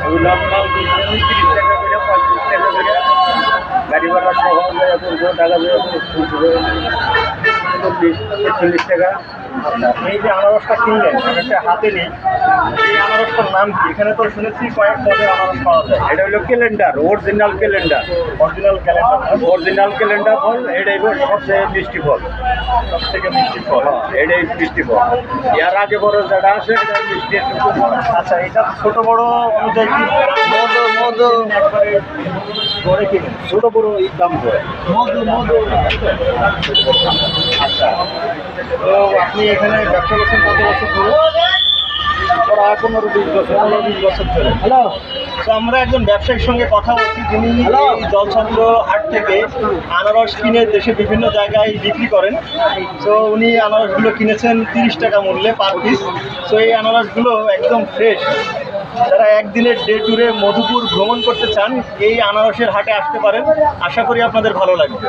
Normal 30 টাকা করে 35 টাকা করে গাড়ি ভাড়া সহ টাকা 40 টাকা। এই যে আনারসটা কিনলেন একটা হাতে নেই, এই আনারসটার নাম কি? এখানে তো শুনেছি কয়েক পদের আনারস পাওয়া যায়। এটা হলো calendar, original calendar. Original calendar, original calendar ফল এটাই সবচেয়ে মিষ্টি ফল। সব থেকে মিষ্টি ফল। এটাই মিষ্টি ফল। এর আগে বড় যেটা আছে এটা মিষ্টি একটু কম হয়। আচ্ছা, এটা ছোট বড় অনুযায়ী কি মধু একবারে গড়ে কিনেন? ছোট বড় এই দাম পড়ে। আচ্ছা, তো আপনি এখানে ব্যবসা করছেন কত বছর ধরে? ওরা 15-20 বছর। 15-20 বছর ধরে। হ্যালো, তো আমরা একজন ব্যবসায়ীর সঙ্গে কথা বলছি, যিনি হ্যালো। এই জলছন্দ্র হাট থেকে আনারস কিনে দেশে বিভিন্ন জায়গায় বিক্রি করেন। তো উনি আনারসগুলো কিনেছেন 30 টাকা মূল্যে পার পিস। তো এই আনারসগুলো একদম ফ্রেশ। যারা একদিনের ডে ট্যুরে মধুপুর ভ্রমণ করতে চান, এই আনারসের হাটে আসতে পারেন। আশা করি আপনাদের ভালো লাগবে।